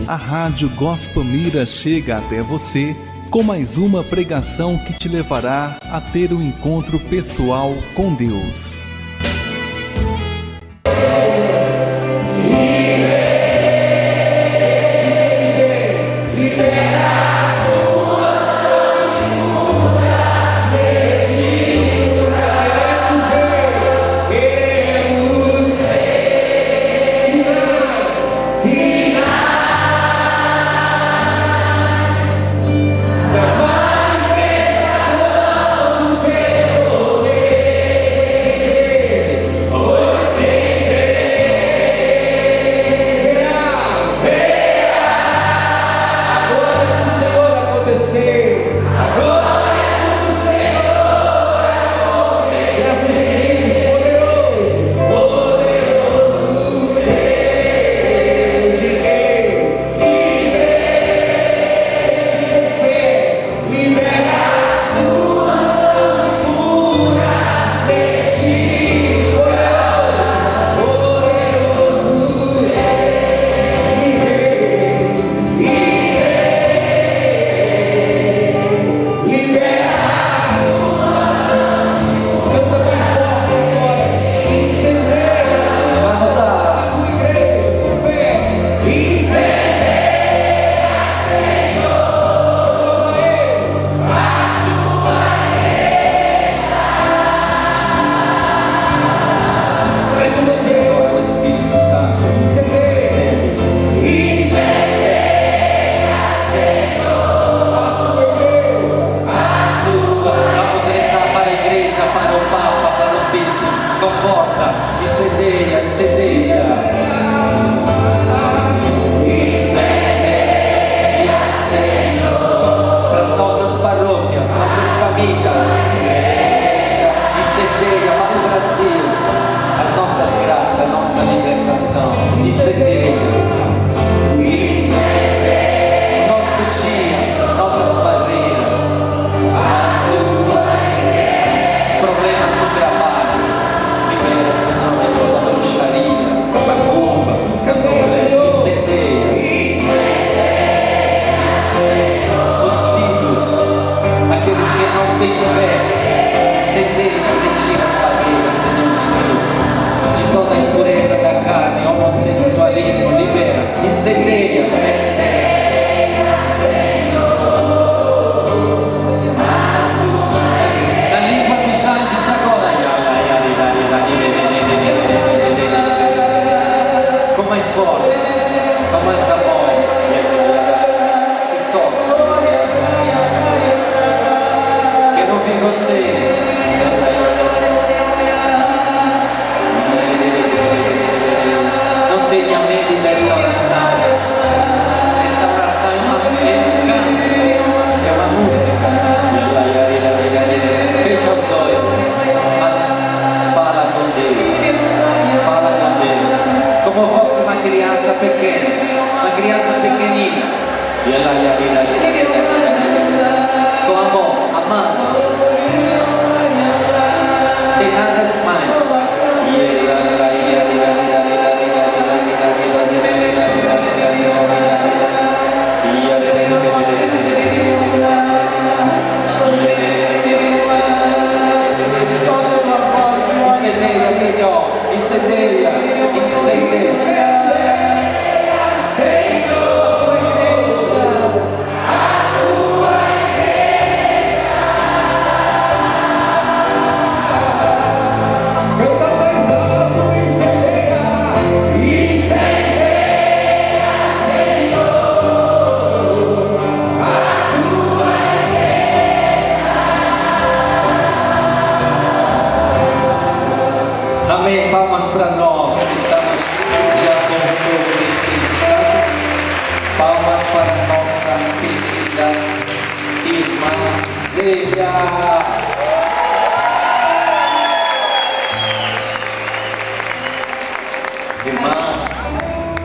A Rádio Gospel Mira chega até você com mais uma pregação que te levará a ter um encontro pessoal com Deus.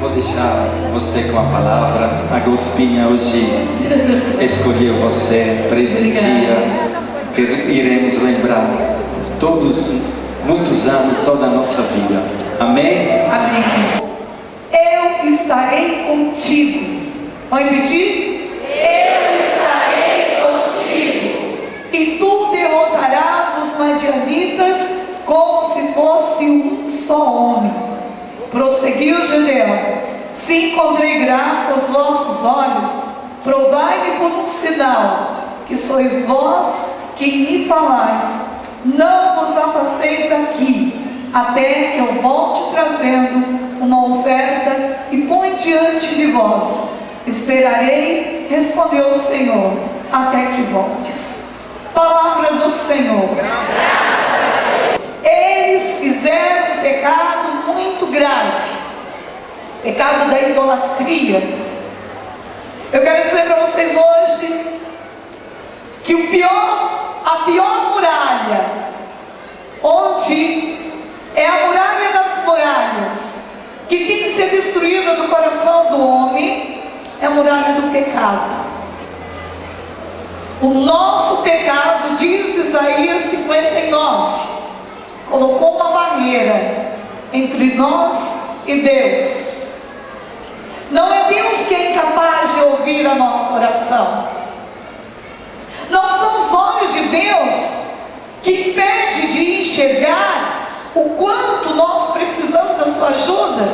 Vou deixar você com a palavra. A Gospinha hoje escolheu você para este dia que iremos lembrar muitos anos, toda a nossa vida. Amém? Amém. Eu estarei contigo Vamos repetir? Eu estarei contigo, e tu derrotarás os madianitas como se fosse um só homem. Prosseguiu Gideão: se encontrei graça aos vossos olhos, provai-me por um sinal, que sois vós que me falais. Não vos afasteis daqui, até que eu volte trazendo uma oferta e põe diante de vós. Esperarei, respondeu o Senhor, até que voltes. Palavra do Senhor. Eles fizeram um pecado muito grave, pecado da idolatria. Eu quero dizer para vocês hoje que a pior muralha, onde é a muralha das muralhas, que tem que ser destruída do coração do homem, é a muralha do pecado. O nosso pecado, diz Isaías 59, colocou uma barreira entre nós e Deus. Não é Deus que é incapaz de ouvir a nossa oração. Não são os olhos de Deus que impedem de enxergar o quanto nós precisamos da sua ajuda.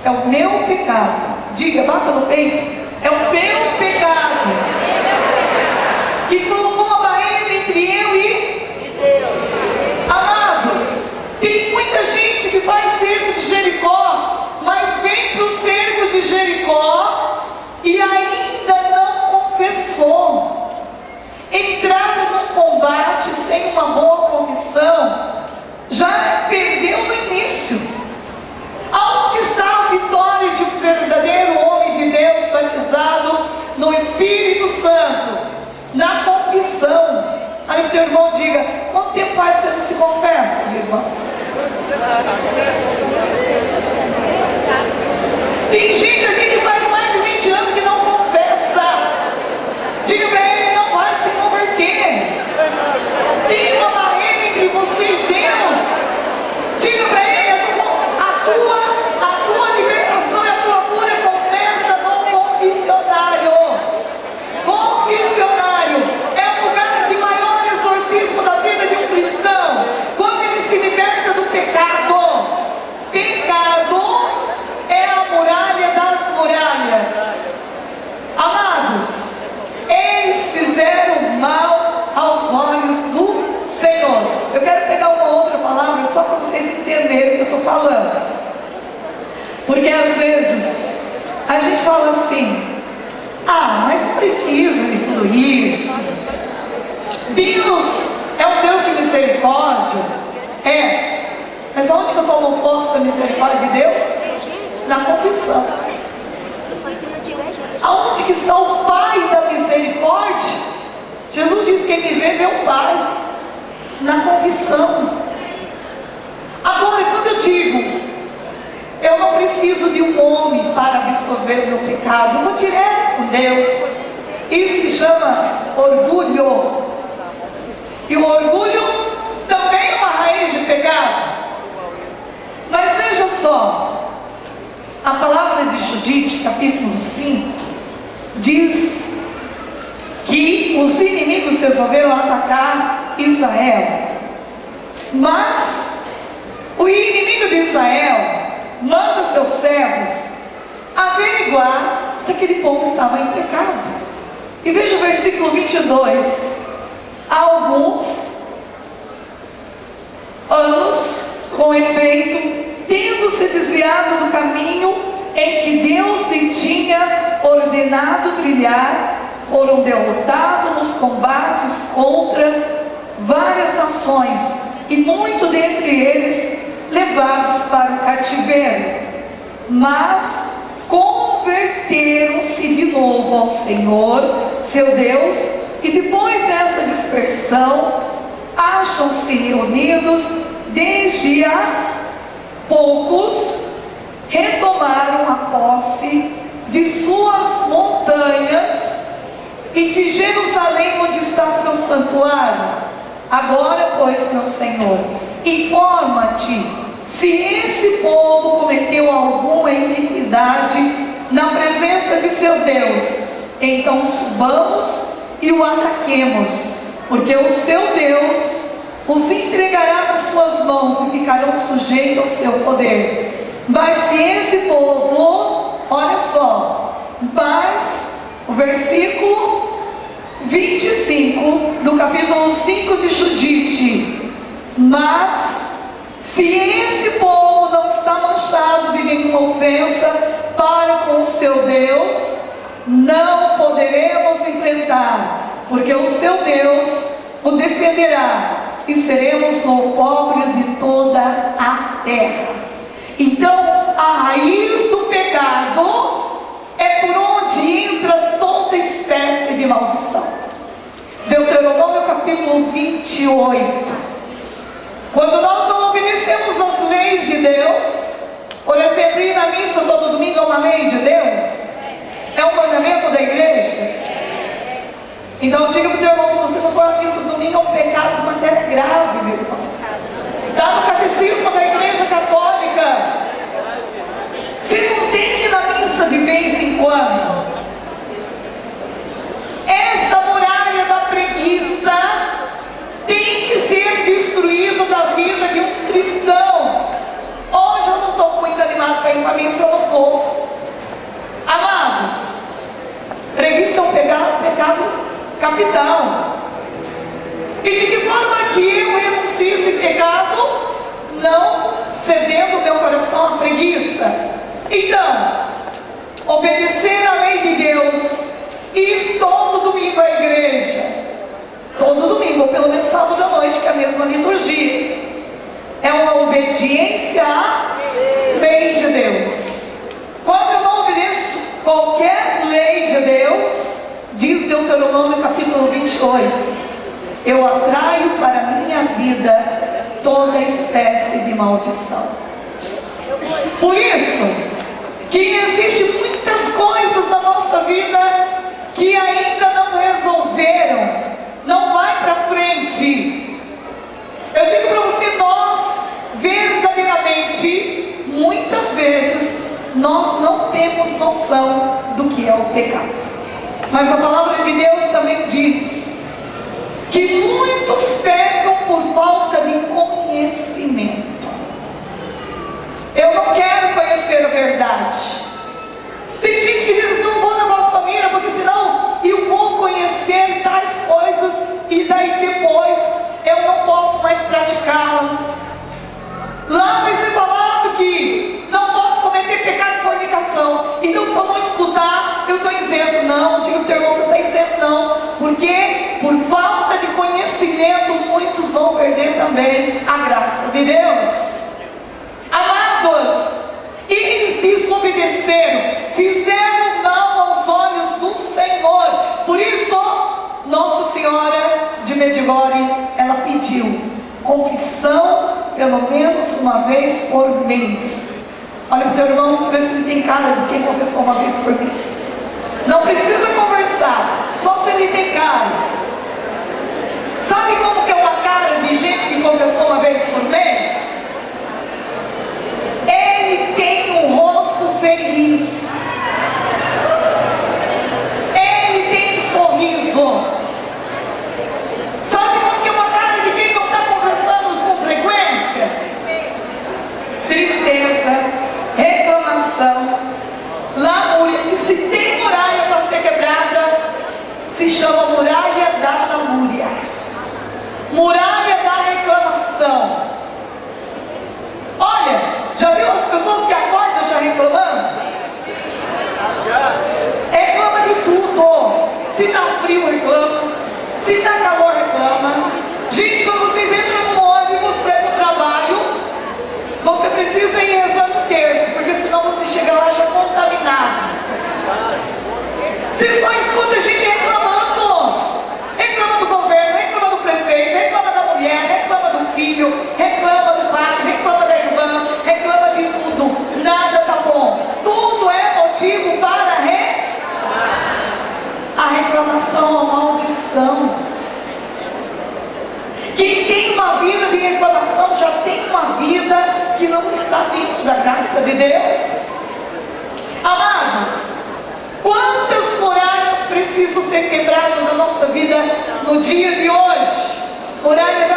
É o meu pecado. Diga, bata no peito. É o meu pecado que colocou uma barreira entre eu e Deus. Amados, tem muita gente que faz cerco de Jericó, mas vem para o cerco de Jericó e ainda não confessou. Entraram num combate sem uma boa confissão, já perdeu no início. Aonde está a vitória de um verdadeiro homem de Deus batizado no Espírito Santo? Na confissão. Aí o teu irmão diga: quanto tempo faz que você não se confessa, meu irmão? Tem gente aqui que faz mais de 20 anos que não confessa. Diga para ele: não vai se converter. Tem uma barreira entre você e Deus. Diga para ele: a tua libertação e a tua cura começa no confessionário. Confessionário é o lugar de maior exorcismo da vida de um cristão, quando ele se liberta do pecado. Pecado é a muralha das muralhas. Amados, eles fizeram mal aos olhos do Senhor. Eu quero pegar uma outra palavra só para vocês entenderem o que eu estou falando. Porque às vezes a gente fala assim: ah, mas não precisa de tudo isso. Deus é um Deus de misericórdia. É. Mas aonde que eu tomo posse da misericórdia de Deus? Na confissão. Aonde que está o Pai da misericórdia? Jesus disse: quem me vê, vê o Pai. Na confissão. Agora, quando eu digo: eu não preciso de um homem para absorver o meu pecado, eu vou direto com Deus. Isso se chama orgulho. E o orgulho também é uma raiz de pecado. Mas veja só, a palavra de Judite, capítulo 5, diz que os inimigos resolveram atacar Israel. Mas o inimigo de Israel manda seus servos averiguar se aquele povo estava em pecado. E veja o versículo 22. Há alguns anos, com efeito, tendo se desviado do caminho em que Deus lhe tinha ordenado trilhar, foram derrotados nos combates contra várias nações, e muito dentre eles levados para o cativeiro. Mas converteram-se de novo ao Senhor, seu Deus, e depois dessa dispersão, acham-se reunidos desde há poucos, retomaram a posse de suas montanhas e de Jerusalém, onde está seu santuário. Agora, pois, meu Senhor, informa-te se esse povo cometeu alguma iniquidade na presença de seu Deus, Então subamos e o ataquemos, porque o seu Deus os entregará nas suas mãos e ficarão sujeitos ao seu poder. Mas se esse povo, olha só, mas o versículo 25 do capítulo 5 de Judite: mas se esse povo não está manchado de nenhuma ofensa para com o seu Deus, não poderemos enfrentar, porque o seu Deus o defenderá e seremos o opróbrio de toda a terra. Então, a raiz do pecado é por onde entra toda espécie de maldição. Deuteronômio capítulo 28. Quando nós não obedecemos às leis de Deus, por exemplo, ir na missa todo domingo é uma lei de Deus? É um mandamento da igreja? Então diga para o teu irmão: se você não for à missa domingo, é um pecado de matéria grave, meu irmão. Está no catecismo da igreja católica. Se não tem que ir na missa de vez em quando, esta muralha da preguiça tem que ser destruída da vida de um cristão. Hoje eu não estou muito animado para ir para a missa, eu não vou. Amados, preguiça é um pecado capital. E de que forma que eu renuncio esse pecado? Não cedendo o meu coração à preguiça. Então, obedecer à lei de Deus, ir todo domingo à igreja, todo domingo, ou pelo menos sábado à noite, que é a mesma liturgia, é uma obediência à lei de Deus. Quando eu não obedeço qualquer lei de Deus, diz Deuteronômio capítulo 28, eu atraio para a minha vida toda espécie de maldição. Por isso que existem muitas coisas na nossa vida que ainda não resolveram, não vai para frente. Eu digo para você, nós verdadeiramente, muitas vezes, nós não temos noção do que é o pecado. Mas a palavra de Deus também diz que muitos pecam por falta de conhecimento. Eu não quero conhecer a verdade. Tem gente que diz: não vou na vossa família, porque senão eu vou conhecer tais coisas e daí depois eu não posso mais praticá-la. Lá vai ser falado que não posso cometer pecado de fornicação. Então, se eu não escutar, eu estou isento. Não, diga para o teu irmão: você está isento não. Porque por falta de conhecimento, muitos vão perder também a graça de Deus. Amados, eles desobedeceram, fizeram mal aos olhos do Senhor. Por isso, Nossa Senhora de Medjugorje, ela pediu confissão pelo menos uma vez por mês. Olha para o teu irmão, vê se ele tem cara de quem confessou uma vez por mês. Não precisa conversar, só se ele tem cara. Sabe como que é uma cara de gente que confessou uma vez por mês? Ele tem um rosto feliz. Ele tem um sorriso. Sabe como que é uma cara de quem não está conversando com frequência? Tristeza, reclamação, lamúria. E se tem muralha para ser quebrada, se chama muralha da lamúria, muralha da reclamação. Olha, já viu as pessoas que acordam já reclamando? Reclama de tudo. Se está frio, reclama. Se está calor, reclama. Gente, quando vocês entram no ônibus para ir para o trabalho, você precisa ir rezando o terço, porque senão você chega lá já contaminado. Você só escuta a gente reclamando. Reclama do governo, reclama do prefeito, reclama da mulher, reclama do filho, reclama do pai, reclama da irmã, ser quebrado na nossa vida no dia de hoje. Orar